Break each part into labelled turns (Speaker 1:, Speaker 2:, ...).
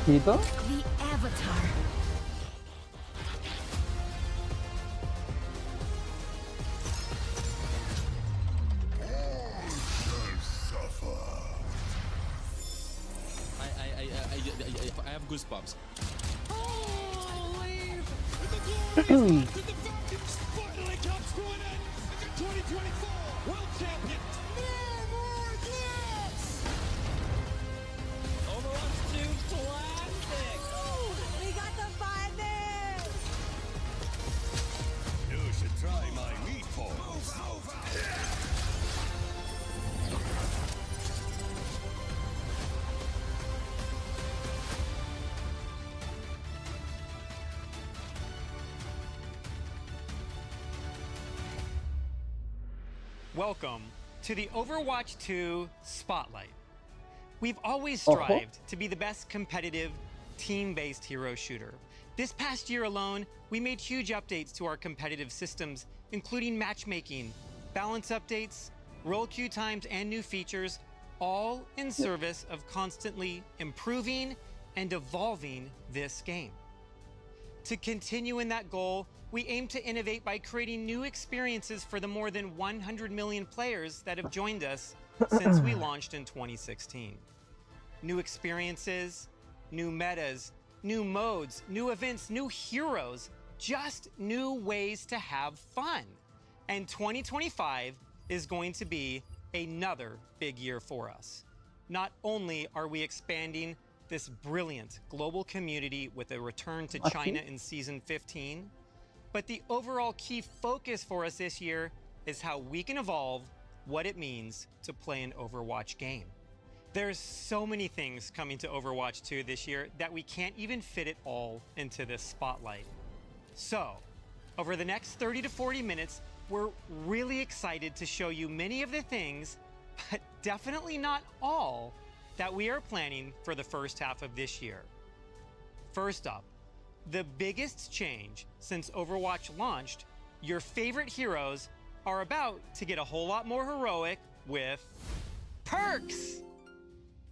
Speaker 1: Ojito.
Speaker 2: The Avatar.
Speaker 3: I have goosebumps.
Speaker 4: Finally comes to an end. 2024 World Champion. No more clips. Overwatch 2 classic.
Speaker 2: We got the finals!
Speaker 4: You should try my meatballs.
Speaker 5: Welcome to the Overwatch 2 Spotlight. We've always
Speaker 1: Uh-huh.
Speaker 5: strived to be the best competitive, team-based hero shooter. This past year alone, we made huge updates to our competitive systems, including matchmaking, balance updates, role queue times, and new features, all in service of constantly improving and evolving this game. To continue in that goal, we aim to innovate by creating new experiences for the more than 100 million players that have joined us since we launched in 2016. New experiences, new metas, new modes, new events, new heroes, just new ways to have fun. And 2025 is going to be another big year for us. Not only are we expanding this brilliant global community with a return to China in Season 15, but the overall key focus for us this year is how we can evolve what it means to play an Overwatch game. There's so many things coming to Overwatch 2 this year that we can't even fit it all into this spotlight. So, over the next 30 to 40 minutes, we're really excited to show you many of the things, but definitely not all, that we are planning for the first half of this year. First up, the biggest change since Overwatch launched, your favorite heroes are about to get a whole lot more heroic with perks.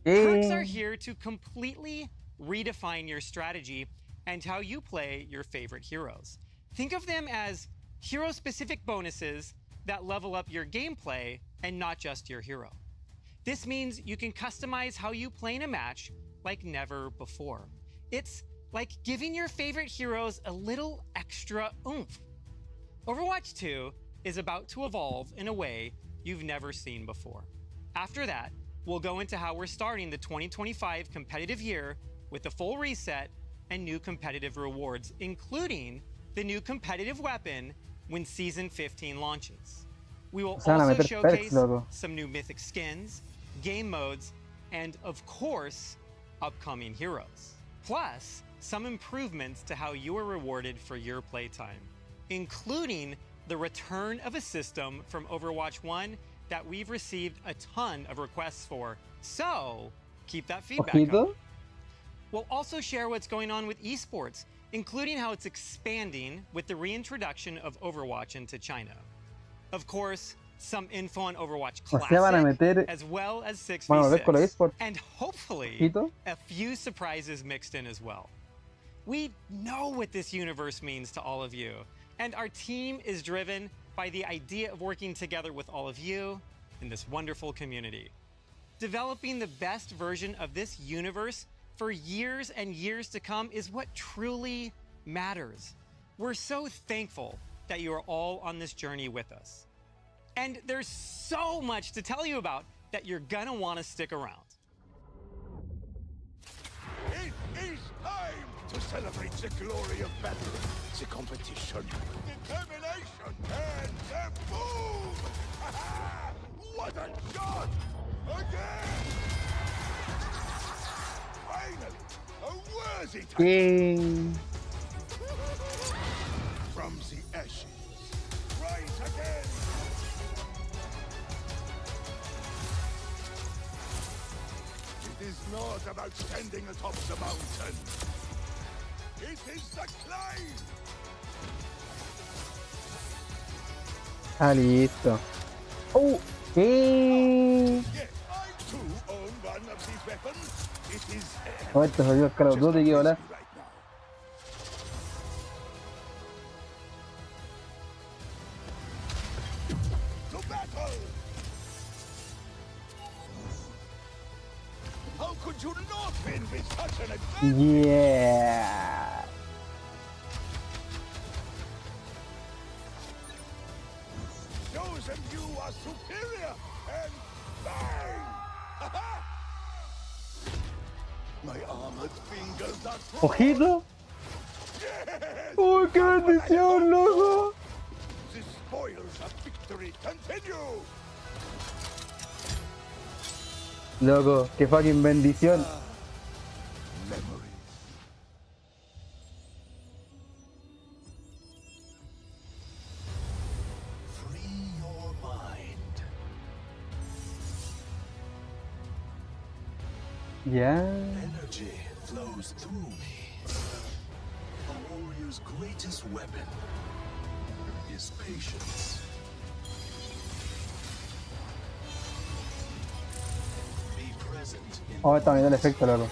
Speaker 5: Perks are here to completely redefine your strategy and how you play your favorite heroes. Think of them as hero-specific bonuses that level up your gameplay and not just your hero. This means you can customize how you play in a match like never before. It's like giving your favorite heroes a little extra oomph. Overwatch 2 is about to evolve in a way you've never seen before. After that, we'll go into how we're starting the 2025 competitive year with a full reset and new competitive rewards, including the new competitive weapon when Season 15 launches. We will
Speaker 1: Se van a
Speaker 5: also
Speaker 1: meter perks,
Speaker 5: showcase
Speaker 1: loco.
Speaker 5: some new mythic skins, game modes, and of course, upcoming heroes. Plus, some improvements to how you are rewarded for your playtime, including the return of a system from Overwatch 1 that we've received a ton of requests for. So, keep that feedback
Speaker 1: Ojito.
Speaker 5: coming. We'll also share what's going on with esports, including how it's expanding with the reintroduction of Overwatch into China. Of course, some info on Overwatch
Speaker 1: O sea, van a
Speaker 5: Classic,
Speaker 1: meter.
Speaker 5: as well as
Speaker 1: Van a ver con los
Speaker 5: 6v6,
Speaker 1: esports.
Speaker 5: and hopefully
Speaker 1: Ojito.
Speaker 5: a few surprises mixed in as well. We know what this universe means to all of you, and our team is driven by the idea of working together with all of you in this wonderful community. Developing the best version of this universe for years and years to come is what truly matters. We're so thankful that you are all on this journey with us. And there's so much to tell you about that you're gonna wanna stick around.
Speaker 4: It is time to celebrate the glory of battle, the competition, determination, and the boom! What a shot! Again! Finally, a worthy time
Speaker 1: Yay.
Speaker 4: from the ashes. Rise again! It is not about standing atop the mountain. It is the climb!
Speaker 1: Ah, listo. Oh,
Speaker 4: Yes, I too own one of these weapons. It is
Speaker 1: Oh, este se vio Call of
Speaker 4: just
Speaker 1: Duty,
Speaker 4: not
Speaker 1: ¿qué hola?
Speaker 4: risky right now. To battle! How could you not win with such an advantage?
Speaker 1: Yeah.
Speaker 4: Shows them you are superior and bang! Ha-ha! My armored fingers are strong.
Speaker 1: Ojito.
Speaker 4: Yes!
Speaker 1: ¡Oh, qué bendición, loco!
Speaker 4: The spoils of victory continue!
Speaker 1: Loco, qué fucking bendición.
Speaker 4: Memories. Free your mind.
Speaker 1: Ya.
Speaker 4: Energy flows through me. A warrior's greatest weapon is patience. Be present in
Speaker 1: Oh, está viendo el efecto, loco.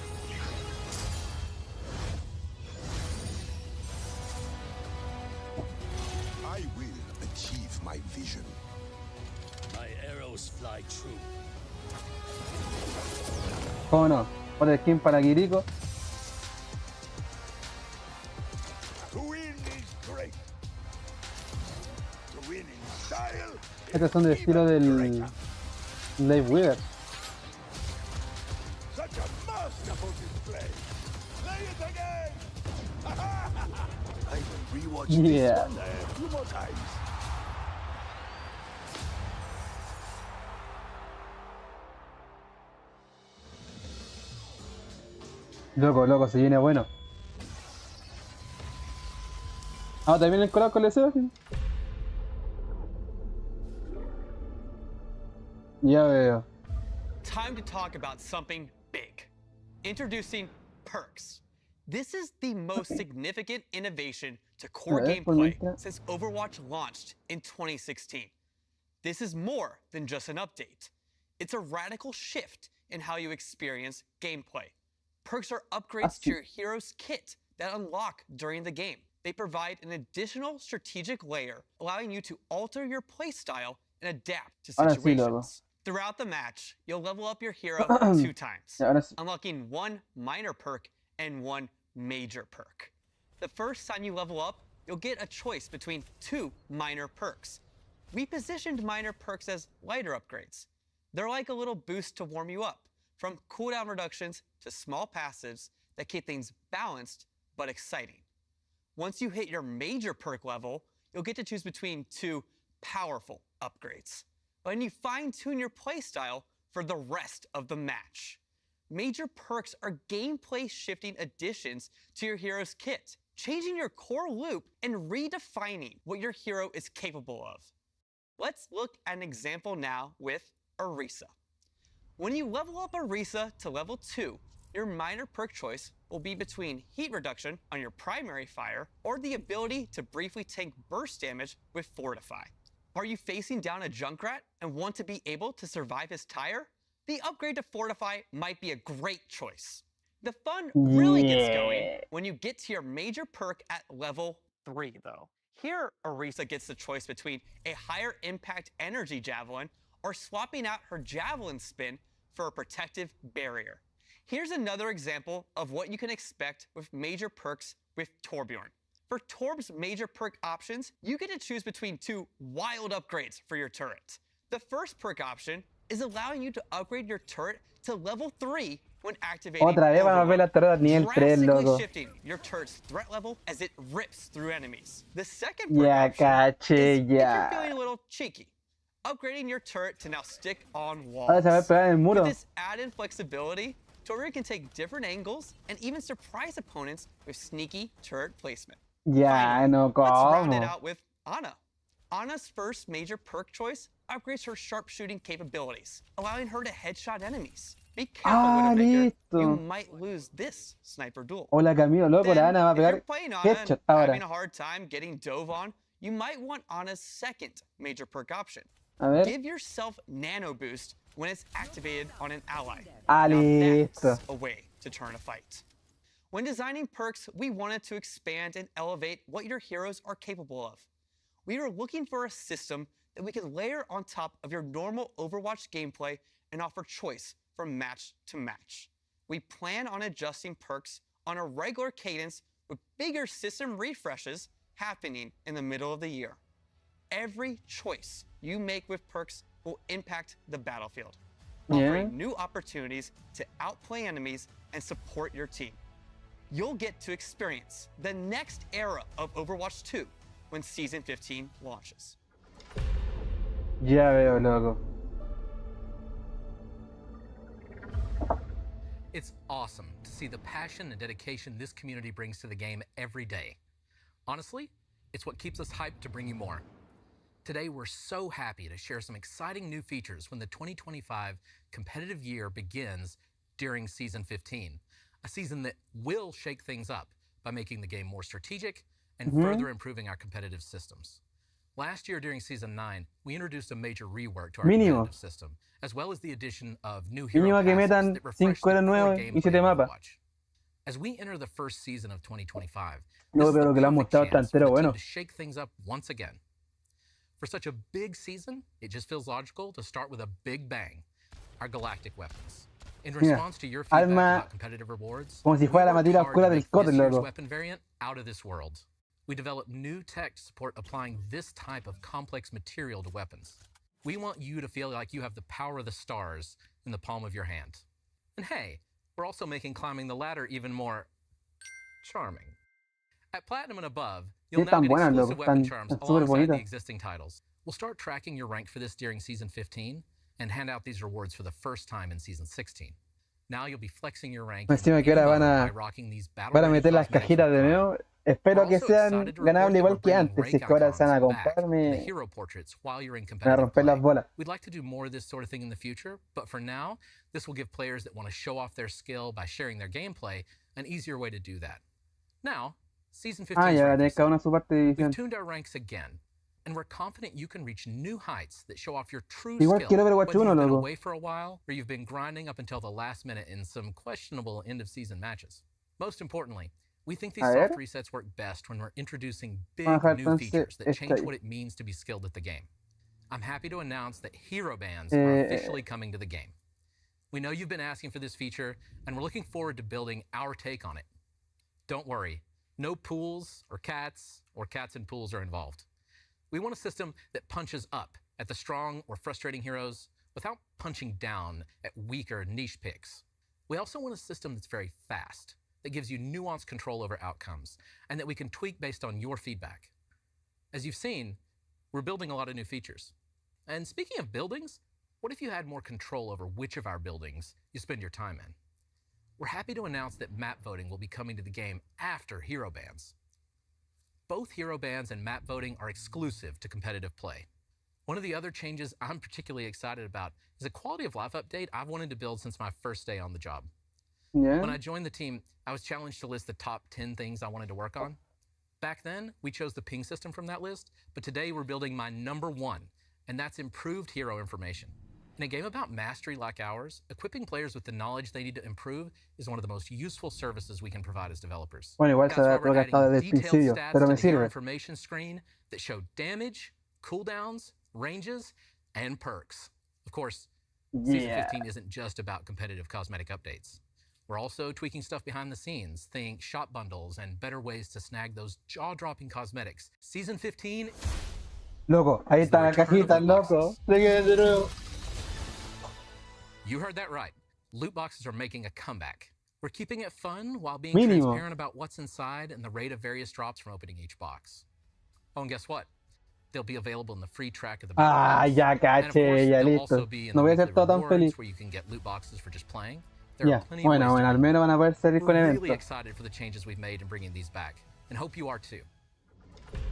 Speaker 4: I will achieve my vision.
Speaker 6: My arrows fly true.
Speaker 1: ¿Cómo no? Otra skin para Kiriko.
Speaker 4: To win is great. To win in style.
Speaker 1: Estos son del estilo del Live Weaver.
Speaker 4: Such a masterful display. Play it again. I will rewatch
Speaker 1: Yeah.
Speaker 4: this one a few more times.
Speaker 1: Loco, loco, se viene bueno. Ah, también el colado con el deseo. Ya veo.
Speaker 5: Time to talk about something big. Introducing perks. This is the most significant innovation to core gameplay since Overwatch launched in 2016. This is more than just an update. It's a radical shift in how you experience gameplay. Perks are upgrades to your hero's kit that unlock during the game. They provide an additional strategic layer, allowing you to alter your playstyle and adapt to
Speaker 1: Ahora sí, loco.
Speaker 5: situations. Throughout the match, you'll level up your hero 2 times,
Speaker 1: Ya, ahora sí.
Speaker 5: unlocking 1 minor perk and 1 major perk. The first time you level up, you'll get a choice between 2 minor perks. We positioned minor perks as lighter upgrades. They're like a little boost to warm you up, from cooldown reductions to small passives that keep things balanced but exciting. Once you hit your major perk level, you'll get to choose between 2 powerful upgrades, letting you fine-tune your playstyle for the rest of the match. Major perks are gameplay-shifting additions to your hero's kit, changing your core loop and redefining what your hero is capable of. Let's look at an example now with Orisa. When you level up Orisa to level 2, your minor perk choice will be between heat reduction on your primary fire or the ability to briefly tank burst damage with Fortify. Are you facing down a Junkrat and want to be able to survive his tire? The upgrade to Fortify might be a great choice. The fun really gets going when you get to your major perk at level 3, though. Here, Orisa gets the choice between a higher impact energy javelin or swapping out her javelin spin for a protective barrier. Here's another example of what you can expect with major perks with Torbjorn. For Torb's major perk options, you get to choose between 2 wild upgrades for your turret. The first perk option is allowing you to upgrade your turret to level 3 when activating
Speaker 1: Otra vez vamos a ver la torreta nivel 3,
Speaker 5: drastically
Speaker 1: loco.
Speaker 5: shifting your turret's threat level as it rips through enemies. The second perk
Speaker 1: Ya
Speaker 5: option
Speaker 1: caché,
Speaker 5: is if you're
Speaker 1: ya.
Speaker 5: feeling a little cheeky, upgrading your turret to now stick on walls.
Speaker 1: Ahora se va a pegar en el muro.
Speaker 5: With this added flexibility, Torbjorn can take different angles and even surprise opponents with sneaky turret placement.
Speaker 1: Ya,
Speaker 5: Finally,
Speaker 1: no,
Speaker 5: let's round it
Speaker 1: ¿cómo?
Speaker 5: out with Ana. Ana's first major perk choice upgrades her sharpshooting capabilities, allowing her to headshot enemies. Be careful,
Speaker 1: Ah,
Speaker 5: Widowmaker.
Speaker 1: listo.
Speaker 5: You might lose this sniper duel.
Speaker 1: Hola Camilo, loco,
Speaker 5: Then,
Speaker 1: la Ana va a
Speaker 5: if you're
Speaker 1: pegar
Speaker 5: playing Ana and
Speaker 1: headshot ahora.
Speaker 5: having a hard time getting dove on, you might want Ana's second major perk option.
Speaker 1: A ver.
Speaker 5: Give yourself nano boost when it's activated on an ally.
Speaker 1: Ah,
Speaker 5: Now
Speaker 1: listo.
Speaker 5: that's a way to turn a fight. When designing perks, we wanted to expand and elevate what your heroes are capable of. We were looking for a system that we could layer on top of your normal Overwatch gameplay and offer choice from match to match. We plan on adjusting perks on a regular cadence with bigger system refreshes happening in the middle of the year. Every choice you make with perks will impact the battlefield, offering new opportunities to outplay enemies and support your team. You'll get to experience the next era of Overwatch 2 when Season 15 launches.
Speaker 1: Ya veo, loco.
Speaker 7: It's awesome to see the passion and dedication this community brings to the game every day. Honestly, it's what keeps us hyped to bring you more. Today, we're so happy to share some exciting new features when the 2025 competitive year begins during Season 15, a season that will shake things up by making the game more strategic and further improving our competitive systems. Last year during Season 9, we introduced a major rework to our competitive system, as well as the addition of new hero
Speaker 1: Mínimo que
Speaker 7: passes
Speaker 1: metan
Speaker 7: that refresh
Speaker 1: 5
Speaker 7: the
Speaker 1: héroes
Speaker 7: core
Speaker 1: nuevos y
Speaker 7: gameplay
Speaker 1: 7
Speaker 7: of
Speaker 1: mapas.
Speaker 7: Overwatch. As we enter the first season of 2025,
Speaker 1: No,
Speaker 7: this is
Speaker 1: pero
Speaker 7: the
Speaker 1: lo que le han
Speaker 7: perfect
Speaker 1: mostrado está
Speaker 7: chance for
Speaker 1: entero
Speaker 7: the team
Speaker 1: bueno.
Speaker 7: to shake things up once again. For such a big season, it just feels logical to start with a big bang, our galactic weapons. In response to your feedback about competitive rewards,
Speaker 1: como si fuera la
Speaker 7: we worked
Speaker 1: materia
Speaker 7: hard
Speaker 1: oscura
Speaker 7: to
Speaker 1: del
Speaker 7: make
Speaker 1: Scott,
Speaker 7: this year's
Speaker 1: loco.
Speaker 7: weapon variant out of this world. We developed new tech to support applying this type of complex material to weapons. We want you to feel like you have the power of the stars in the palm of your hand. And hey, we're also making climbing the ladder even more charming. At Platinum and above, you'll now
Speaker 1: están
Speaker 7: get
Speaker 1: buenas,
Speaker 7: exclusive
Speaker 1: loco.
Speaker 7: weapon
Speaker 1: Están
Speaker 7: charms
Speaker 1: súper
Speaker 7: alongside the
Speaker 1: bonitas.
Speaker 7: existing titles. We'll start tracking your rank for this during Season 15 and hand out these rewards for the first time in Season 16. Now you'll be flexing your rank
Speaker 1: Encima que ahora
Speaker 7: by rocking these
Speaker 1: van a meter las cajitas de nuevo. Espero que sean ganables igual que antes. Si es que ahora se van a comprarme,
Speaker 7: hero portraits while you're in
Speaker 1: me van a
Speaker 7: competitive
Speaker 1: romper
Speaker 7: play.
Speaker 1: las bolas.
Speaker 7: We'd like to do more of this sort of thing in the future, but for now, this will give players that want to show off their skill by sharing their gameplay an easier way to do that. Now, Season 15
Speaker 1: ya va a tener cada uno su parte de
Speaker 7: We've
Speaker 1: edición.
Speaker 7: tuned our ranks again, and we're confident you can reach new heights that show off your true
Speaker 1: Igual
Speaker 7: skill,
Speaker 1: quiero Overwatch
Speaker 7: whether
Speaker 1: 1,
Speaker 7: you've been
Speaker 1: loco.
Speaker 7: away for a while or you've been grinding up until the last minute in some questionable end-of-season matches. Most importantly, we think these
Speaker 1: A ver.
Speaker 7: soft resets work best when we're introducing big
Speaker 1: Vamos a dejar
Speaker 7: new
Speaker 1: entonces
Speaker 7: features that change
Speaker 1: esta ahí.
Speaker 7: what it means to be skilled at the game. I'm happy to announce that hero bans are officially coming to the game. We know you've been asking for this feature, and we're looking forward to building our take on it. Don't worry, no pools or cats in pools are involved. We want a system that punches up at the strong or frustrating heroes without punching down at weaker niche picks. We also want a system that's very fast, that gives you nuanced control over outcomes, and that we can tweak based on your feedback. As you've seen, we're building a lot of new features. And speaking of buildings, what if you had more control over which of our buildings you spend your time in? We're happy to announce that map voting will be coming to the game after hero bans. Both hero bans and map voting are exclusive to competitive play. One of the other changes I'm particularly excited about is a quality of life update I've wanted to build since my first day on the job. When I joined the team, I was challenged to list the top 10 things I wanted to work on. Back then, we chose the ping system from that list, but today we're building my number one, and that's improved hero information. In a game about mastery like ours, equipping players with the knowledge they need to improve is one of the most useful services we can provide as developers.
Speaker 1: Bueno, igual se
Speaker 7: That's
Speaker 1: da
Speaker 7: why we're
Speaker 1: todo gastado
Speaker 7: adding
Speaker 1: desde el
Speaker 7: detailed
Speaker 1: principio,
Speaker 7: stats
Speaker 1: pero me
Speaker 7: to the hero
Speaker 1: sirve.
Speaker 7: information screen that show damage, cooldowns, ranges, and perks. Of course, Season 15 isn't just about competitive cosmetic updates. We're also tweaking stuff behind the scenes, think shop bundles and better ways to snag those jaw-dropping cosmetics. Season 15
Speaker 1: Loco, ahí
Speaker 7: is the
Speaker 1: está la
Speaker 7: return of
Speaker 1: cajita,
Speaker 7: loot
Speaker 1: loco.
Speaker 7: boxes.
Speaker 1: De nuevo.
Speaker 7: You heard that right. Loot boxes are making a comeback. We're keeping it fun while being
Speaker 1: Mínimo.
Speaker 7: transparent about what's inside and the rate of various drops from opening each box. Oh, and guess what? They'll be available in the free track of the battle pass.
Speaker 1: Ya
Speaker 7: And of course,
Speaker 1: caché, ya
Speaker 7: they'll also
Speaker 1: listo.
Speaker 7: be in
Speaker 1: No
Speaker 7: the
Speaker 1: voy a ser
Speaker 7: monthly
Speaker 1: todo tan
Speaker 7: rewards
Speaker 1: feliz.
Speaker 7: where you can get loot boxes for just playing. There
Speaker 1: Ya,
Speaker 7: are plenty of ways
Speaker 1: bueno,
Speaker 7: to
Speaker 1: al
Speaker 7: do it.
Speaker 1: menos van a poder salir con
Speaker 7: We're really
Speaker 1: eventos.
Speaker 7: excited for the changes we've made in bringing these back, and hope you are too.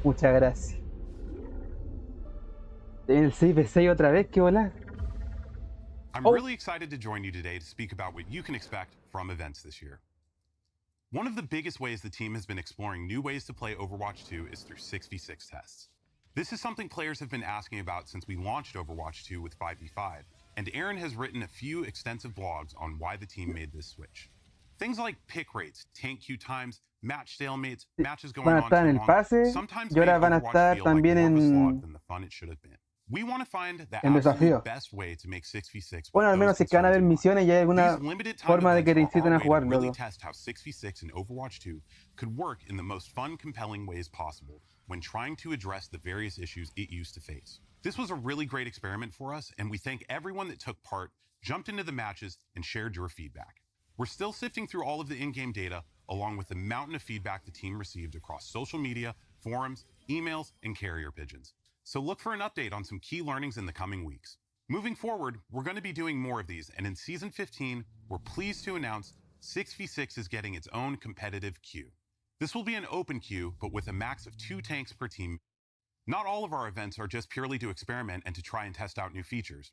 Speaker 1: Muchas gracias. El 6v6 otra vez, qué volar.
Speaker 8: I'm really excited to join you today to speak about what you can expect from events this year. One of the biggest ways the team has been exploring new ways to play Overwatch 2 is through 6v6 tests. This is something players have been asking about since we launched Overwatch 2 with 5v5, and Aaron has written a few extensive blogs on why the team made this switch. Things like pick rates, tank queue times, match stalemates, matches going
Speaker 1: Van a
Speaker 8: on
Speaker 1: estar
Speaker 8: too
Speaker 1: en el
Speaker 8: long,
Speaker 1: pase
Speaker 8: sometimes
Speaker 1: y ahora
Speaker 8: made
Speaker 1: van a
Speaker 8: Overwatch
Speaker 1: estar
Speaker 8: feel like
Speaker 1: también
Speaker 8: more of a slog
Speaker 1: en
Speaker 8: than the fun it should have been. We want to find the
Speaker 1: desafío.
Speaker 8: absolute best way to make 6v6
Speaker 1: Bueno, al
Speaker 8: with
Speaker 1: menos
Speaker 8: those
Speaker 1: si es que van a
Speaker 8: concerns
Speaker 1: haber
Speaker 8: in mind.
Speaker 1: misiones y hay alguna
Speaker 8: These limited time
Speaker 1: forma de que te
Speaker 8: events are
Speaker 1: inciten
Speaker 8: our
Speaker 1: a
Speaker 8: way to
Speaker 1: jugar,
Speaker 8: really
Speaker 1: loco.
Speaker 8: test how 6v6 and Overwatch 2 could work in the most fun, compelling ways possible when trying to address the various issues it used to face. This was a really great experiment for us, and we thank everyone that took part, jumped into the matches, and shared your feedback. We're still sifting through all of the in-game data, along with the mountain of feedback the team received across social media, forums, emails, and carrier pigeons. So look for an update on some key learnings in the coming weeks. Moving forward, we're going to be doing more of these, and in Season 15, we're pleased to announce 6v6 is getting its own competitive queue. This will be an open queue, but with a max of 2 tanks per team. Not all of our events are just purely to experiment and to try and test out new features.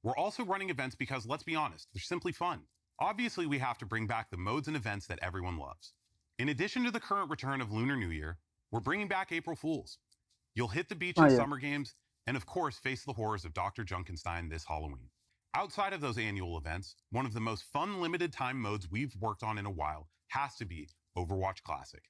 Speaker 8: We're also running events because, let's be honest, they're simply fun. Obviously, we have to bring back the modes and events that everyone loves. In addition to the current return of Lunar New Year, we're bringing back April Fools. You'll hit the beach in summer games, and of course, face the horrors of Dr. Junkenstein this Halloween. Outside of those annual events, one of the most fun limited time modes we've worked on in a while has to be Overwatch Classic.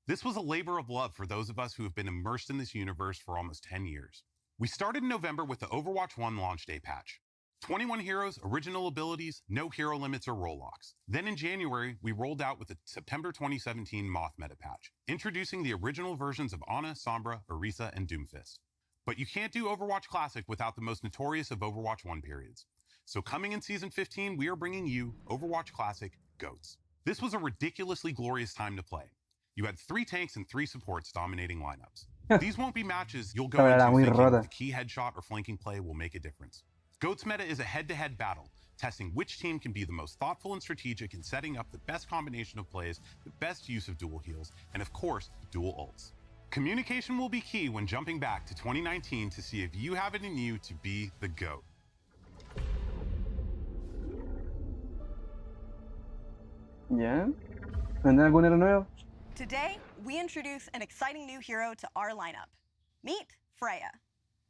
Speaker 8: This was a labor of love for those of us who have been immersed in this universe for almost 10 years. We started in November with the Overwatch 1 launch day patch. 21 heroes, original abilities, no hero limits or role locks. Then in January, we rolled out with the September 2017 Moth meta patch, introducing the original versions of Ana, Sombra, Orisa, and Doomfist. But you can't do Overwatch Classic without the most notorious of Overwatch 1 periods. So coming in Season 15, we are bringing you Overwatch Classic GOATs. This was a ridiculously glorious time to play. You had 3 tanks and 3 supports dominating lineups. These won't be matches you'll go into thinking the key headshot or flanking play will make a difference. GOATs meta is a head-to-head battle, testing which team can be the most thoughtful and strategic in setting up the best combination of plays, the best use of dual heals, and of course, dual ults. Communication will be key when jumping back to 2019 to see if you have it in you to be the GOAT.
Speaker 1: ¿Ya? ¿Tendrá algún héroe nuevo?
Speaker 9: Today, we introduce an exciting new hero to our lineup. Meet Freya.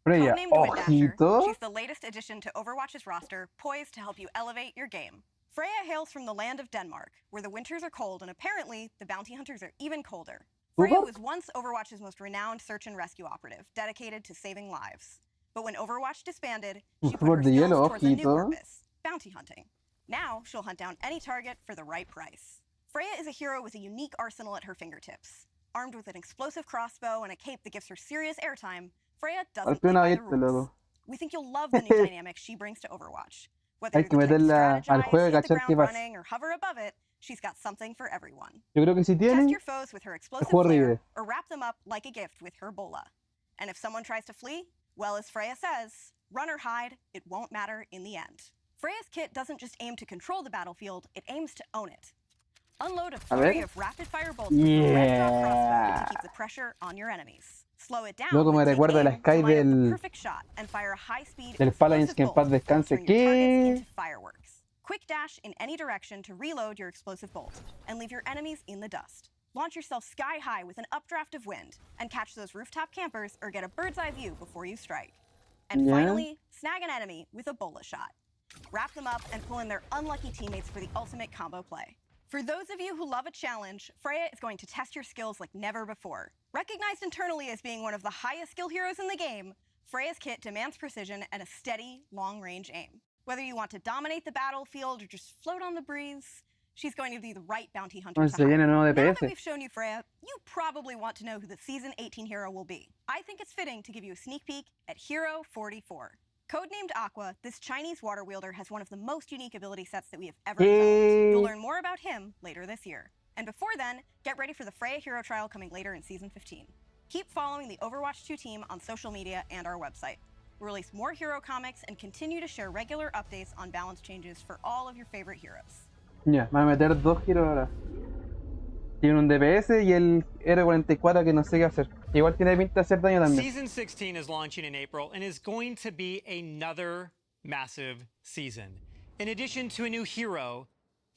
Speaker 1: Freya,
Speaker 9: Codenamed Wind Dasher,
Speaker 1: ojito.
Speaker 9: she's the latest addition to Overwatch's roster, poised to help you elevate your game. Freya hails from the land of Denmark, where the winters are cold and apparently the bounty hunters are even colder. Freya was once Overwatch's most renowned search and rescue operative, dedicated to saving lives. But when Overwatch disbanded, she put her skills towards a new purpose, bounty hunting. Now, she'll hunt down any target for the right price. Freya is a hero with a unique arsenal at her fingertips. Armed with an explosive crossbow and a cape that gives her serious airtime, Freya doesn't play by the rules. We think you'll love the new dynamics she brings to Overwatch. Whether you're the type to strategize, hit the ground running, or hover above it, she's got something for everyone. Test your foes with her explosive flare, or wrap them up like a gift with her bola. And if someone tries to flee, well, as Freya says, run or hide, it won't matter in the end. Freya's kit doesn't just aim to control the battlefield, it aims to own it. Unload a flurry of rapid-fire bolts with your red-dot crossbow to keep the pressure on your enemies. Slow it down
Speaker 1: Luego me
Speaker 9: with
Speaker 1: recuerda la Sky
Speaker 9: the perfect shot and fire a high-speed
Speaker 1: del Paladins, que en paz descanse. ¿Qué?
Speaker 9: Fireworks. Quick dash in any direction to reload your explosive bolt and leave your enemies in the dust. Launch yourself sky high with an updraft of wind and catch those rooftop campers or get a bird's eye view before you strike. And finally, snag an enemy with a bola shot. Wrap them up and pull in their unlucky teammates for the ultimate combo play. For those of you who love a challenge, Freya is going to test your skills like never before. Recognized internally as being one of the highest skill heroes in the game, Freya's kit demands precision and a steady, long-range aim. Whether you want to dominate the battlefield or just float on the breeze, she's going to be the right bounty hunter to hide. Now that we've shown you Freya, you probably want to know who the Season 18 hero will be. I think it's fitting to give you a sneak peek at Hero 44. Codenamed Aqua, this Chinese water wielder has one of the most unique ability sets that we have ever developed. You'll learn more about him later this year. And before then, get ready for the Freya Hero Trial coming later in Season 15. Keep following the Overwatch 2 team on social media and our website. We'll release more hero comics and continue to share regular updates on balance changes for all of your favorite heroes.
Speaker 1: Ya, me voy a meter 2 giros ahora. Tiene un DPS y el R44 que no sé qué hacer. Igual tiene pinta de hacer daño también.
Speaker 5: Season 16 is launching in April and is going to be another massive season. In addition to a new hero,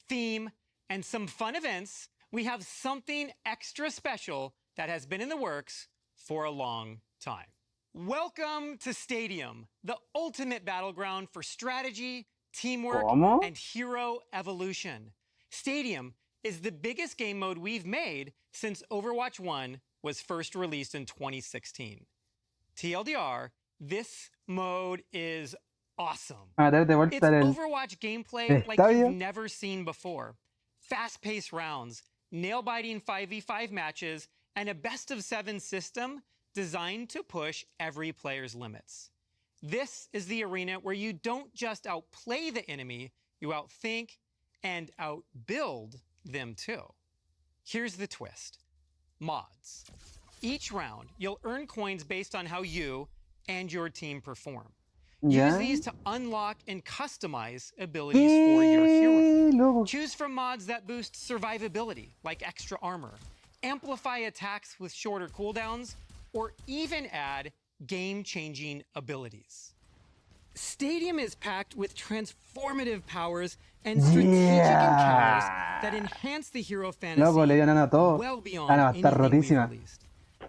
Speaker 5: theme, and some fun events, we have something extra special that has been in the works for a long time. Welcome to Stadium, the ultimate battleground for strategy, teamwork,
Speaker 1: ¿Cómo?
Speaker 5: and hero evolution. Stadium is the biggest game mode we've made since Overwatch 1 was first released in 2016. TLDR, this mode is awesome.
Speaker 1: A ver, de
Speaker 5: It's
Speaker 1: vuelta en el
Speaker 5: Overwatch gameplay like
Speaker 1: estadio.
Speaker 5: you've never seen before. Fast-paced rounds, nail-biting 5v5 matches, and a best-of-7 system designed to push every player's limits. This is the arena where you don't just outplay the enemy, you outthink and outbuild them too. Here's the twist. Mods. Each round, you'll earn coins based on how you and your team perform. Use
Speaker 1: ¿Ya?
Speaker 5: these to unlock and customize abilities for your hero.
Speaker 1: Loco.
Speaker 5: Choose from mods that boost survivability, like extra armor, amplify attacks with shorter cooldowns, or even add game-changing abilities. Stadium is packed with transformative powers and strategic encounters that enhance the hero fantasy
Speaker 1: Loco, le dio nano a todo.
Speaker 5: well beyond
Speaker 1: Ah, no, está
Speaker 5: anything we've
Speaker 1: rotísima.
Speaker 5: released.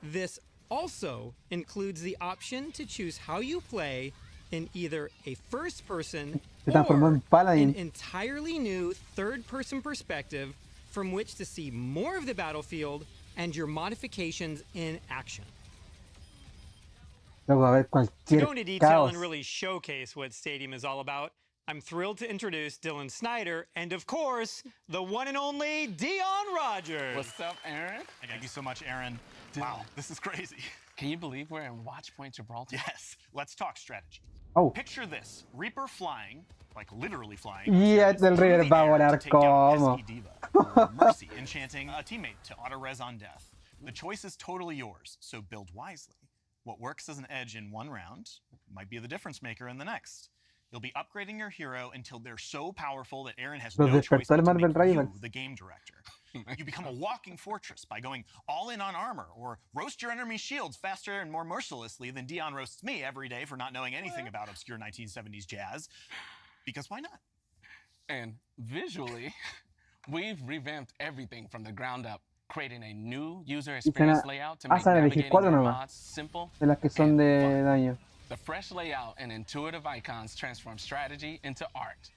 Speaker 5: This also includes the option to choose how you play in either a first-person
Speaker 1: Se transformó
Speaker 5: or
Speaker 1: en Paladin.
Speaker 5: an entirely new third-person perspective from which to see more of the battlefield and your modifications in action.
Speaker 1: Loco, a ver
Speaker 5: To
Speaker 1: cualquier
Speaker 5: go into detail
Speaker 1: caos.
Speaker 5: and really showcase what Stadium is all about, I'm thrilled to introduce Dylan Snyder and, of course, the one and only Dion Rogers.
Speaker 10: What's up, Aaron?
Speaker 11: Thank you so much, Aaron. Wow, this is crazy.
Speaker 10: Can you believe we're in Watch Point Gibraltar?
Speaker 11: Yes, let's talk strategy.
Speaker 1: Oh.
Speaker 11: Picture this, Reaper flying, like literally flying.
Speaker 1: Y este el River va a volar como.
Speaker 11: Or Mercy enchanting a teammate to auto-res on death. The choice is totally yours, so build wisely. What works as an edge in one round might be the difference maker in the next. You'll be upgrading your hero until they're so powerful that Aaron has
Speaker 1: Los
Speaker 11: no choice
Speaker 1: despertó el
Speaker 11: but to
Speaker 1: Marvel
Speaker 11: make
Speaker 1: Rivals.
Speaker 11: you the game director. You become a walking fortress by going all in on armor, or roast your enemy shields faster and more mercilessly than Dion roasts me every day for not knowing anything about obscure 1970s jazz. Because why not?
Speaker 10: And visually, we've revamped everything from the ground up, creating a new user experience layout to make
Speaker 1: sale
Speaker 10: navigating
Speaker 1: 24
Speaker 10: your
Speaker 1: nomás.
Speaker 10: mods simple.
Speaker 1: De las que son
Speaker 10: and
Speaker 1: de
Speaker 10: fun.
Speaker 1: daño.
Speaker 10: The fresh layout and intuitive icons transform strategy into art,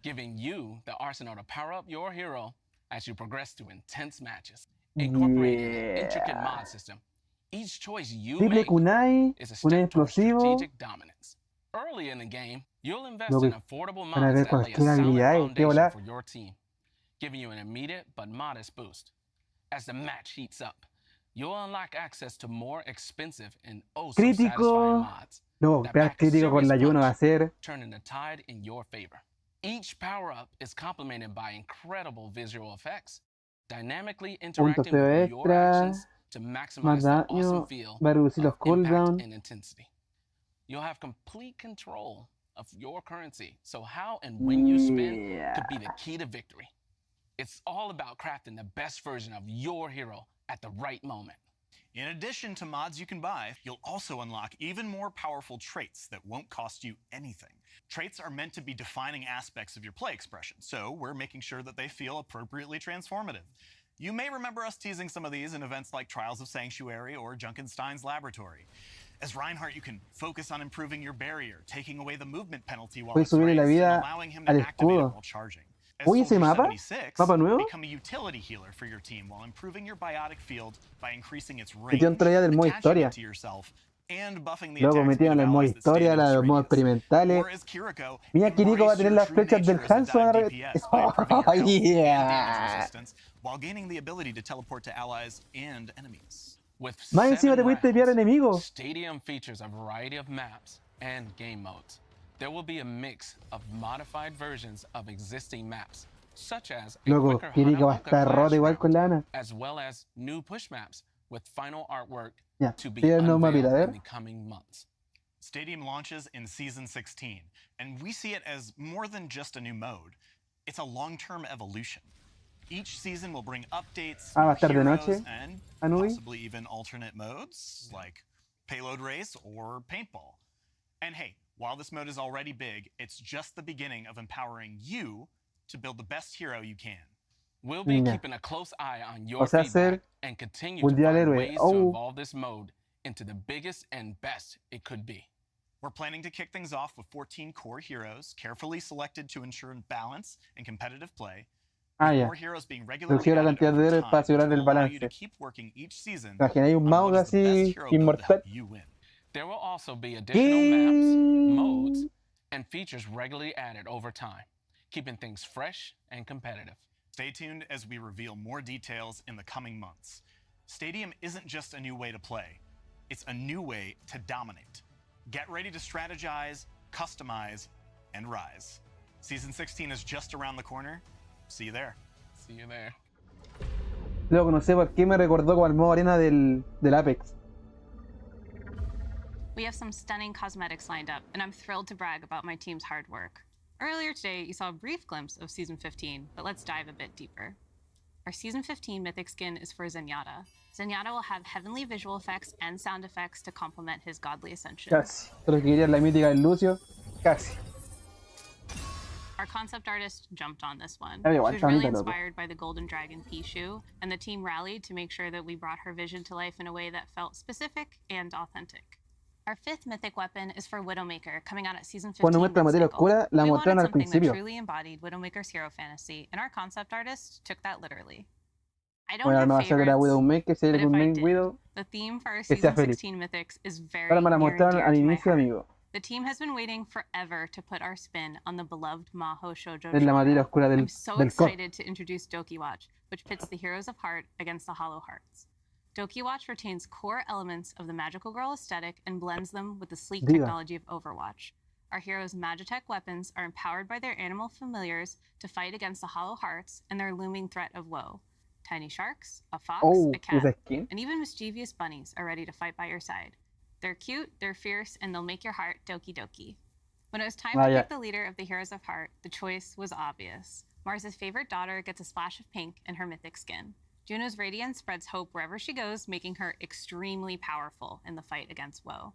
Speaker 10: giving you the arsenal to power up your hero as you progress through intense matches. Incorporating an intricate mod system, each choice you
Speaker 1: Triple
Speaker 10: make
Speaker 1: kunai,
Speaker 10: is a
Speaker 1: kunai
Speaker 10: step towards
Speaker 1: explosivo.
Speaker 10: strategic dominance. Early in the game, you'll invest
Speaker 1: Loco,
Speaker 10: in affordable
Speaker 1: van a
Speaker 10: mods
Speaker 1: ver
Speaker 10: that lay a
Speaker 1: cualquier
Speaker 10: solid
Speaker 1: habilidad, qué
Speaker 10: foundation
Speaker 1: volá.
Speaker 10: for your team, giving you an immediate but modest boost. As the match heats up, you'll unlock access to more expensive and oh so satisfying
Speaker 1: Crítico.
Speaker 10: mods
Speaker 1: No,
Speaker 10: that
Speaker 1: pegar
Speaker 10: pack a
Speaker 1: crítico con
Speaker 10: serious
Speaker 1: la Yuno va a
Speaker 10: punch,
Speaker 1: ser.
Speaker 10: turning the tide in your favor. Each power-up is complemented by incredible visual effects, dynamically
Speaker 1: Puntos
Speaker 10: interacting with your
Speaker 1: extra.
Speaker 10: actions to
Speaker 1: Más
Speaker 10: maximize the awesome
Speaker 1: daño.
Speaker 10: feel
Speaker 1: Va a reducir los
Speaker 10: of impact
Speaker 1: cooldowns.
Speaker 10: and intensity. You'll have complete control of your currency, so how and when you spend could be the key to victory. It's all about crafting the best version of your hero at the right moment.
Speaker 11: In addition to mods you can buy, you'll also unlock even more powerful traits that won't cost you anything. Traits are meant to be defining aspects of your play expression, so we're making sure that they feel appropriately transformative. You may remember us teasing some of these in events like Trials of Sanctuary or Junkenstein's Laboratory. As Reinhardt, you can focus on improving your barrier, taking away the movement penalty while
Speaker 1: Puedes
Speaker 11: it's
Speaker 1: subirle la
Speaker 11: raised,
Speaker 1: vida
Speaker 11: and allowing him to
Speaker 1: al
Speaker 11: activate it
Speaker 1: escudo.
Speaker 11: while charging. As
Speaker 1: Uy, ese
Speaker 11: Soldier
Speaker 1: mapa,
Speaker 11: 76,
Speaker 1: mapa nuevo.
Speaker 11: become a utility healer for your team while improving your biotic field by increasing its range,
Speaker 1: Metieron otra ya del modo
Speaker 11: attaching
Speaker 1: historia.
Speaker 11: it to yourself, and buffing the
Speaker 1: Luego
Speaker 11: attack speed
Speaker 1: metieron
Speaker 11: of
Speaker 1: el modo
Speaker 11: allies that stay
Speaker 1: historia,
Speaker 11: in
Speaker 1: la de
Speaker 11: its
Speaker 1: los modos
Speaker 11: radius.
Speaker 1: experimentales.
Speaker 11: Or as Kiriko,
Speaker 1: Mira, Kiriko va a
Speaker 11: embrace
Speaker 1: tener
Speaker 11: your
Speaker 1: las
Speaker 11: true
Speaker 1: flechas del
Speaker 11: nature as a
Speaker 1: Hanzo. Van a
Speaker 11: dive DPS by improving your health and damage resistance, while gaining the ability to teleport to allies and enemies.
Speaker 10: With
Speaker 1: Más encima
Speaker 10: 7
Speaker 1: te puedes desviar
Speaker 10: rounds,
Speaker 1: enemigos.
Speaker 10: Stadium features a variety of maps and game modes. There will be a mix of modified versions of existing maps, such as a
Speaker 1: Loco,
Speaker 10: quicker
Speaker 1: Kiriko va a
Speaker 10: Hanaoka
Speaker 1: estar
Speaker 10: Clash
Speaker 1: rota igual
Speaker 10: round,
Speaker 1: con la Ana.
Speaker 10: as well as new push maps with final artwork
Speaker 1: Ya,
Speaker 10: to be
Speaker 1: tiene el nuevo
Speaker 10: unveiled
Speaker 1: mapita, a
Speaker 10: in
Speaker 1: ver.
Speaker 10: the coming months.
Speaker 11: Stadium launches in Season 16, and we see it as more than just a new mode. It's a long-term evolution. Each season will bring updates,
Speaker 1: Va a estar de
Speaker 11: heroes,
Speaker 1: noche,
Speaker 11: and
Speaker 1: Anui.
Speaker 11: possibly even alternate modes, like Payload Race or Paintball. And hey, while this mode is already big, it's just the beginning of empowering you to build the best hero you can.
Speaker 10: We'll be
Speaker 1: Mira.
Speaker 10: keeping a close eye on
Speaker 1: O
Speaker 10: your
Speaker 1: sea,
Speaker 10: feedback
Speaker 1: ser
Speaker 10: and continue to
Speaker 1: Mundial
Speaker 10: find
Speaker 1: Héroe.
Speaker 10: ways to
Speaker 1: Oh.
Speaker 10: evolve this mode into the biggest and best it could be.
Speaker 11: We're planning to kick things off with 14 core heroes, carefully selected to ensure balance and competitive play. With
Speaker 1: ya.
Speaker 11: more heroes being regularly
Speaker 1: Reducir la
Speaker 11: added
Speaker 1: cantidad de
Speaker 11: over
Speaker 1: héroes
Speaker 11: time,
Speaker 1: para
Speaker 11: which
Speaker 1: asegurar el
Speaker 11: will allow you to
Speaker 1: balance.
Speaker 11: keep working each season
Speaker 1: Imagináis un
Speaker 11: on
Speaker 1: mouse
Speaker 11: what is the best
Speaker 1: así
Speaker 11: hero build to
Speaker 1: inmortal.
Speaker 11: help you win.
Speaker 10: There will also be additional maps, modes,
Speaker 1: ¿Qué?
Speaker 10: and features regularly added over time, keeping things fresh and competitive.
Speaker 11: Stay tuned as we reveal more details in the coming months. Stadium isn't just a new way to play, it's a new way to dominate. Get ready to strategize, customize, and rise. Season 16 is just around the corner. See you there.
Speaker 10: See you there.
Speaker 1: Luego no sé por qué me recordó como al modo arena del Apex.
Speaker 12: We have some stunning cosmetics lined up, and I'm thrilled to brag about my team's hard work. Earlier today, you saw a brief glimpse of Season 15, but let's dive a bit deeper. Our Season 15 Mythic skin is for Zenyatta. Zenyatta will have heavenly visual effects and sound effects to complement his godly ascension.
Speaker 1: Casi. Pero que quería la mítica del Lucio. Casi.
Speaker 12: Our concept artist jumped on this one.
Speaker 1: Igual,
Speaker 12: She was really
Speaker 1: loco.
Speaker 12: inspired by the Golden Dragon Pichu, and the team rallied to make sure that we brought her vision to life in a way that felt specific and authentic. Our fifth mythic weapon is for Widowmaker, coming out at Season 15.
Speaker 1: Cuando muestra materia oscura, la
Speaker 12: we
Speaker 1: mostraron
Speaker 12: wanted
Speaker 1: al
Speaker 12: something that
Speaker 1: principio.
Speaker 12: truly embodied Widowmaker's hero fantasy, and our concept artist took that literally. I don't
Speaker 1: Bueno,
Speaker 12: have
Speaker 1: no va a ser de la
Speaker 12: favorites,
Speaker 1: Widowmaker, si hay
Speaker 12: but
Speaker 1: algún
Speaker 12: if I
Speaker 1: main
Speaker 12: did,
Speaker 1: Widow.
Speaker 12: the theme for our
Speaker 1: Que sea
Speaker 12: Season
Speaker 1: feliz.
Speaker 12: 16 mythics is very
Speaker 1: Ahora me la
Speaker 12: near and
Speaker 1: mostraron
Speaker 12: dear
Speaker 1: al
Speaker 12: to my
Speaker 1: inicio,
Speaker 12: heart.
Speaker 1: amigo.
Speaker 12: The team has been waiting forever to put our spin on the beloved Maho Shoujo
Speaker 1: Es la materia
Speaker 12: genre.
Speaker 1: oscura
Speaker 12: I'm
Speaker 1: del,
Speaker 12: so
Speaker 1: del core.
Speaker 12: excited to introduce Dokiwatch, which pits the heroes of heart against the hollow hearts. Dokiwatch retains core elements of the magical girl aesthetic and blends them with the sleek
Speaker 1: Diva.
Speaker 12: technology of Overwatch. Our heroes' Magitech weapons are empowered by their animal familiars to fight against the hollow hearts and their looming threat of woe. Tiny sharks, a fox,
Speaker 1: Oh,
Speaker 12: a cat,
Speaker 1: esa skin.
Speaker 12: and even mischievous bunnies are ready to fight by your side. They're cute, they're fierce, and they'll make your heart doki doki. When it was time to
Speaker 1: yeah.
Speaker 12: pick the leader of the Heroes of Heart, the choice was obvious. Mars' favorite daughter gets a splash of pink in her mythic skin. Juno's radiance spreads hope wherever she goes, making her extremely powerful in the fight against woe.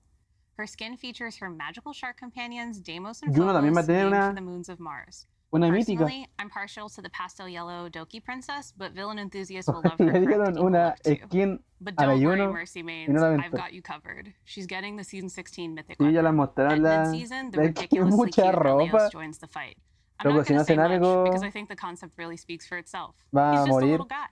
Speaker 12: Her skin features her magical shark companions, Deimos and
Speaker 1: Juno también va a
Speaker 12: Phobos,
Speaker 1: tener
Speaker 12: named for
Speaker 1: una,
Speaker 12: the moons of Mars.
Speaker 1: una mítica.
Speaker 12: Personally, I'm partial to the pastel yellow Doki princess, but villain enthusiasts will love her
Speaker 1: Le
Speaker 12: correct
Speaker 1: dieron
Speaker 12: evil
Speaker 1: una
Speaker 12: look too.
Speaker 1: skin
Speaker 12: But
Speaker 1: a la
Speaker 12: don't worry,
Speaker 1: Juno
Speaker 12: Mercy
Speaker 1: y
Speaker 12: Mains,
Speaker 1: no la
Speaker 12: I've
Speaker 1: aventó.
Speaker 12: got you covered. She's getting the Season 16 mythic
Speaker 1: Sí, ya la
Speaker 12: weapon.
Speaker 1: mostraron
Speaker 12: At
Speaker 1: la,
Speaker 12: mid-season, the
Speaker 1: la
Speaker 12: ridiculously
Speaker 1: mucha
Speaker 12: cute
Speaker 1: ropa.
Speaker 12: Helios joins the fight. I'm
Speaker 1: Loco,
Speaker 12: not
Speaker 1: si no
Speaker 12: going to say
Speaker 1: hacen
Speaker 12: much
Speaker 1: algo,
Speaker 12: because I think the concept really speaks for itself.
Speaker 1: va
Speaker 12: He's
Speaker 1: a
Speaker 12: just a
Speaker 1: morir.
Speaker 12: little guy.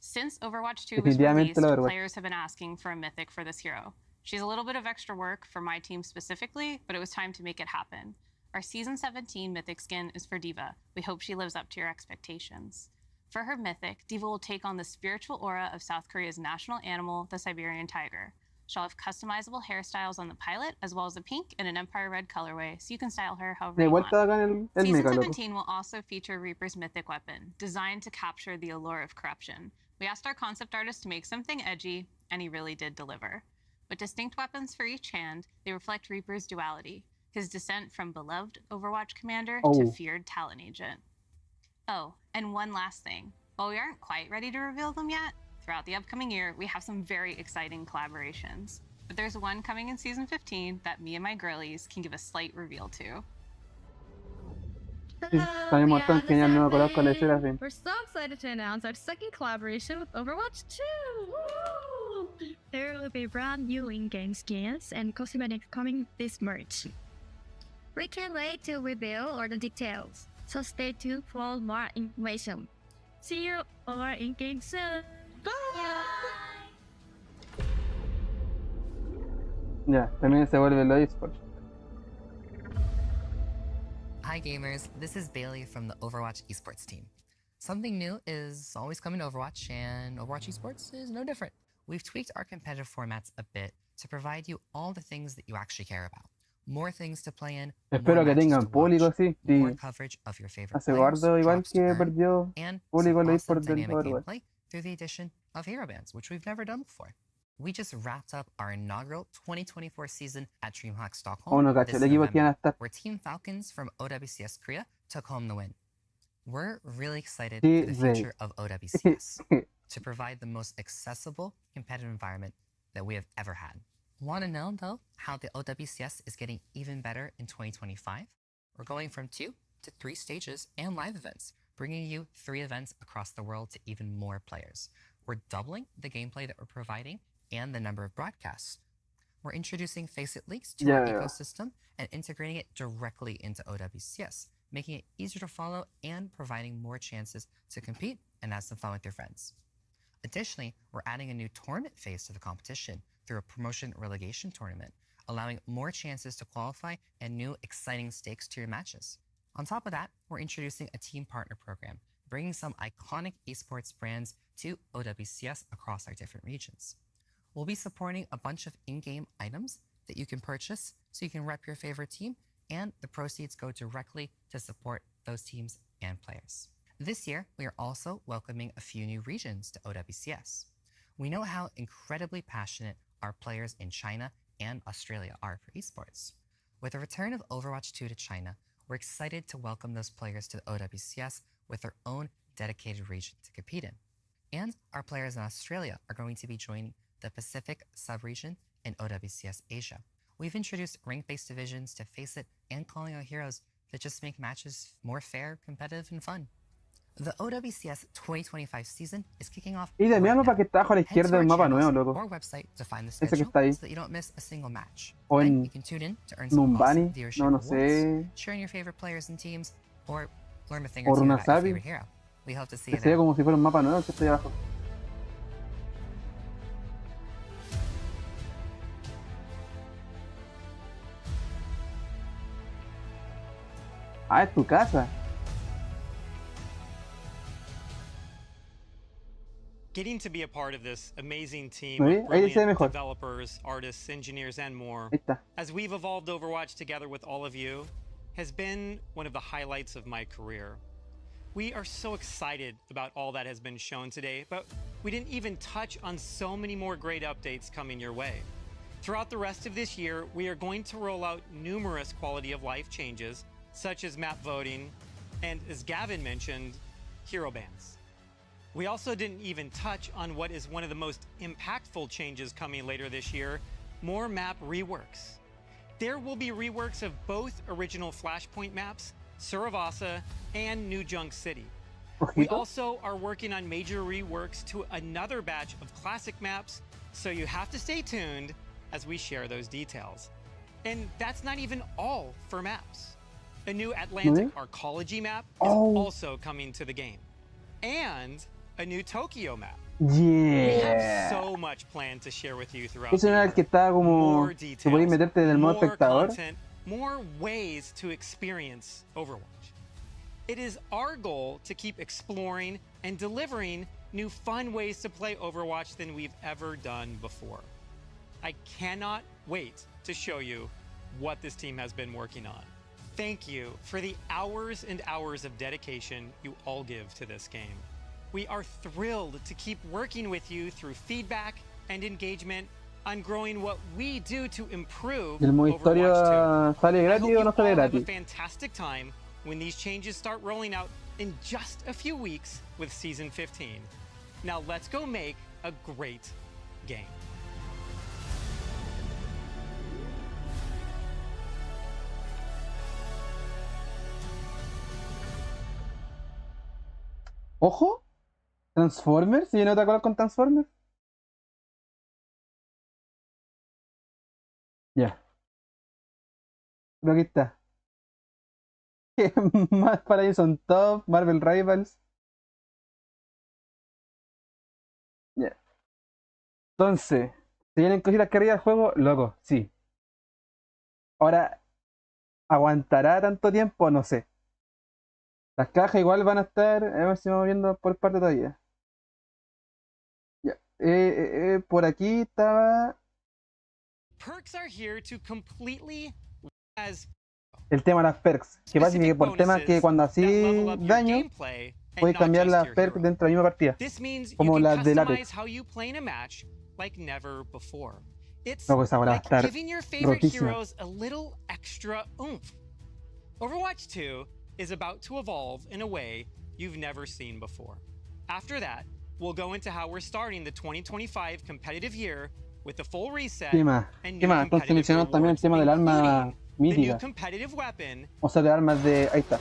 Speaker 12: Since Overwatch 2 was
Speaker 1: Definitivamente
Speaker 12: released,
Speaker 1: la Overwatch.
Speaker 12: players have been asking for a mythic for this hero. She's a little bit of extra work for my team specifically, but it was time to make it happen. Our Season 17 mythic skin is for Diva. We hope she lives up to your expectations. For her mythic, Diva will take on the spiritual aura of South Korea's national animal, the Siberian tiger. She'll have customizable hairstyles on the pilot, as well as a pink and an Empire Red colorway, so you can style her however
Speaker 1: De
Speaker 12: you want.
Speaker 1: vuelta acá en el
Speaker 12: Season
Speaker 1: Mega, loco.
Speaker 12: 17 will also feature Reaper's mythic weapon, designed to capture the allure of corruption. We asked our concept artist to make something edgy, and he really did deliver. With distinct weapons for each hand, they reflect Reaper's duality, his descent from beloved Overwatch commander to feared talent agent. Oh, and one last thing. While we aren't quite ready to reveal them yet, throughout the upcoming year, we have some very exciting collaborations. But there's one coming in Season 15 that me and my girlies can give a slight reveal to.
Speaker 1: Sí, está un montón genial, no conozco la escena fin.
Speaker 13: We're so excited to announce our second collaboration with Overwatch 2! Woo! There will be brand new in-game skins and cosmetics coming this March. We can't wait to reveal all the details, so stay tuned for more information. See you all in-game soon!
Speaker 1: Ya, también se vuelve los esports.
Speaker 14: Hi gamers, this is Bailey from the Overwatch esports team. Something new is always coming to Overwatch, and Overwatch esports is no different. We've tweaked our competitive formats a bit to provide you all the things that you actually care about. More things to play in,
Speaker 1: Espero que tengan público, sí.
Speaker 14: more
Speaker 1: Sí.
Speaker 14: coverage of your favorite
Speaker 1: Hace
Speaker 14: players,
Speaker 1: guardo igual
Speaker 14: drops to
Speaker 1: que
Speaker 14: earn,
Speaker 1: perdió
Speaker 14: and
Speaker 1: público
Speaker 14: some
Speaker 1: los
Speaker 14: awesome
Speaker 1: esports del
Speaker 14: dynamic
Speaker 1: Overwatch.
Speaker 14: gameplay through the addition of hero bands, which we've never done before. We just wrapped up our inaugural 2024 season at DreamHack Stockholm
Speaker 1: Oh, no cacho,
Speaker 14: this
Speaker 1: el equipo que iban a
Speaker 14: November,
Speaker 1: estar.
Speaker 14: where Team Falcons from OWCS Korea took home the win. We're really excited
Speaker 1: Sí,
Speaker 14: for the
Speaker 1: sí.
Speaker 14: future of OWCS to provide the most accessible competitive environment that we have ever had. Want to know, though, how the OWCS is getting even better in 2025? We're going from 2 to 3 stages and live events, bringing you 3 events across the world to even more players. We're doubling the gameplay that we're providing and the number of broadcasts. We're introducing Face It Leaks to our
Speaker 1: Yeah.
Speaker 14: ecosystem and integrating it directly into OWCS, making it easier to follow and providing more chances to compete and have some fun with your friends. Additionally, we're adding a new tournament phase to the competition through a promotion relegation tournament, allowing more chances to qualify and new exciting stakes to your matches. On top of that, we're introducing a team partner program, bringing some iconic esports brands to OWCS across our different regions. We'll be supporting a bunch of in-game items that you can purchase so you can rep your favorite team, and the proceeds go directly to support those teams and players. This year, we are also welcoming a few new regions to OWCS. We know how incredibly passionate our players in China and Australia are for esports. With the return of Overwatch 2 to China, we're excited to welcome those players to the OWCS with their own dedicated region to compete in. And our players in Australia are going to be joining the Pacific sub-region in OWCS Asia. We've introduced rank-based divisions to Face It and calling out heroes that just make matches more fair, competitive, and fun. The OWCS 2025 season is kicking off
Speaker 1: Y también el
Speaker 14: right
Speaker 1: mapa
Speaker 14: now.
Speaker 1: que está abajo a la
Speaker 14: Head to
Speaker 1: izquierda
Speaker 14: our
Speaker 1: del mapa
Speaker 14: channels
Speaker 1: nuevo, loco.
Speaker 14: or website to find the
Speaker 1: Ese que
Speaker 14: schedule
Speaker 1: está ahí.
Speaker 14: so that you don't miss a single match.
Speaker 1: O
Speaker 14: Then
Speaker 1: en
Speaker 14: you can tune in to earn some awesome
Speaker 1: Numbani,
Speaker 14: viewership
Speaker 1: no
Speaker 14: rewards,
Speaker 1: sé.
Speaker 14: sharing your favorite players and teams, or learn a thing
Speaker 1: O
Speaker 14: or two about your
Speaker 1: Runasabi.
Speaker 14: favorite hero. We hope to see
Speaker 1: Que
Speaker 14: you
Speaker 1: se ve
Speaker 14: there.
Speaker 1: como si fuera un mapa nuevo que está ahí abajo. Ah, es tu casa.
Speaker 5: Getting to be a part of this amazing team
Speaker 1: ¿No
Speaker 5: of
Speaker 1: ve? Ahí se ve
Speaker 5: brilliant
Speaker 1: mejor.
Speaker 5: developers, artists, engineers, and more,
Speaker 1: Ahí está.
Speaker 5: as we've evolved Overwatch together with all of you, has been one of the highlights of my career. We are so excited about all that has been shown today, but we didn't even touch on so many more great updates coming your way. Throughout the rest of this year, we are going to roll out numerous quality of life changes, such as map voting, and as Gavin mentioned, hero bans. We also didn't even touch on what is one of the most impactful changes coming later this year, more map reworks. There will be reworks of both original Flashpoint maps, Suravasa, and New Junk City. We also are working on major reworks to another batch of classic maps, so you have to stay tuned as we share those details. And that's not even all for maps. A new Atlantic Arcology map is also coming to the game. And a new Tokyo map. We have
Speaker 1: Yeah.
Speaker 5: so much planned to share with you throughout
Speaker 1: Ese
Speaker 5: the
Speaker 1: no era
Speaker 5: year.
Speaker 1: el que estaba como.
Speaker 5: More
Speaker 1: Que podías
Speaker 5: details,
Speaker 1: meterte en el modo
Speaker 5: more
Speaker 1: espectador.
Speaker 5: content, more ways to experience Overwatch. It is our goal to keep exploring and delivering new fun ways to play Overwatch than we've ever done before. I cannot wait to show you what this team has been working on. Thank you for the hours and hours of dedication you all give to this game. We are thrilled to keep working with you through feedback and engagement on growing what we do to improve
Speaker 1: ¿El modo historia
Speaker 5: Overwatch 2.
Speaker 1: sale
Speaker 5: I
Speaker 1: gratis
Speaker 5: hope
Speaker 1: o
Speaker 5: you
Speaker 1: no sale
Speaker 5: all have a
Speaker 1: gratis?
Speaker 5: fantastic time when these changes start rolling out in just a few weeks with Season 15. Now let's go make a great game.
Speaker 1: Ojo. Transformers. ¿Si no te acuerdas con Transformers? Ya. Pero aquí está. Más para ahí son Top, Marvel Rivals. Ya. Entonces, ¿se vienen cositas que arriba del juego? Loco, sí. Ahora, ¿aguantará tanto tiempo? No sé. Las cajas igual van a estar. A ver si vamos viendo por parte todavía. Ya. Por aquí estaba
Speaker 5: Perks are here to completely as
Speaker 1: el tema de las perks. Que pasa que por temas que cuando así daño, puedes cambiar las perks dentro de la misma partida.
Speaker 5: This means you
Speaker 1: Como
Speaker 5: can
Speaker 1: las del
Speaker 5: customize
Speaker 1: Apex.
Speaker 5: how you play in a match like never before. It's
Speaker 1: No, pues ahora va a
Speaker 5: like
Speaker 1: estar
Speaker 5: giving your favorite
Speaker 1: rotísima.
Speaker 5: heroes a little extra oomph. Overwatch 2 is about to evolve in a way you've never seen before. After that, we'll go into how we're starting the 2025 competitive year with the full reset
Speaker 1: ¿Qué más?
Speaker 5: and
Speaker 1: ¿Qué
Speaker 5: new
Speaker 1: más? Entonces
Speaker 5: competitive
Speaker 1: mencionamos también el
Speaker 5: rewards,
Speaker 1: tema del arma
Speaker 5: including the new
Speaker 1: mítica.
Speaker 5: competitive weapon
Speaker 1: O sea, de armas de. Ahí está.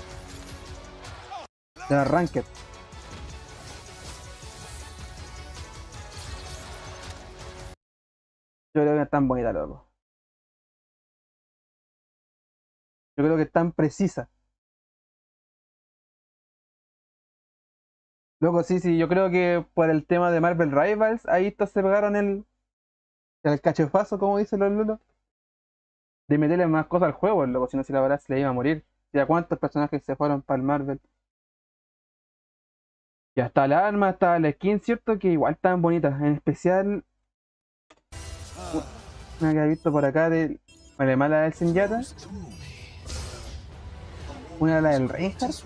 Speaker 1: De la Ranked. Yo creo que es tan bonita, loco. Yo creo que es tan precisa. Loco, sí, sí, yo creo que por el tema de Marvel Rivals, ahí estos se pegaron el cachofazo, como dicen los lulos, de meterle más cosas al juego, loco, si no, si la verdad se le iba a morir. ¿Y a cuántos personajes se fueron para el Marvel? Y hasta la arma, hasta la skin, ¿cierto? Que igual estaban bonitas. En especial, una que he visto por acá de mala del Senjata. Una de la del Reinhardt.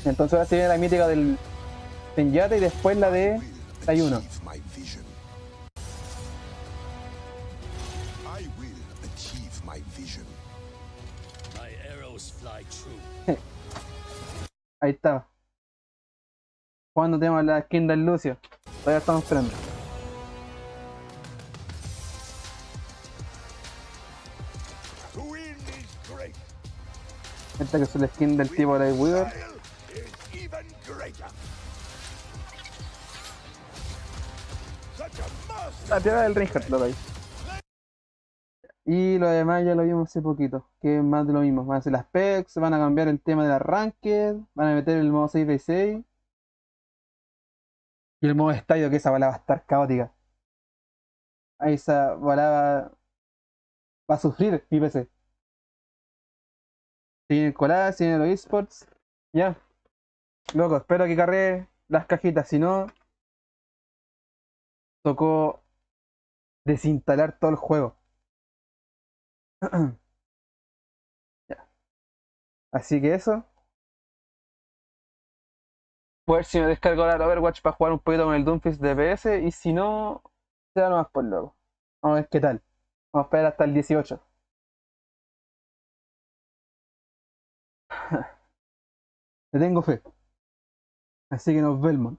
Speaker 1: Entonces ahora se viene la mítica del Senjata y después la de Ayuno. Ahí está. Cuando tenemos la skin del Lucio. Todavía estamos esperando. Esta que es la skin del tipo de Weaver. La tierra del Reinhardt, lo veis. Y lo demás ya lo vimos hace poquito, que es más de lo mismo. Van a hacer las specs, van a cambiar el tema de la ranked, van a meter el modo 6v6 y el modo estadio, que esa bala va a estar caótica. Ahí esa bala va a sufrir mi PC. Tiene el collab, tiene los esports. Ya, loco, espero que cargue las cajitas, si no, tocó desinstalar todo el juego. Ya. Así que eso. Voy a ver si me descargo ahora el Overwatch para jugar un poquito con el Doomfist de PS y si no, será nomás por luego. Vamos a ver qué tal. Vamos a esperar hasta el 18. Le tengo fe. Así que nos vemos.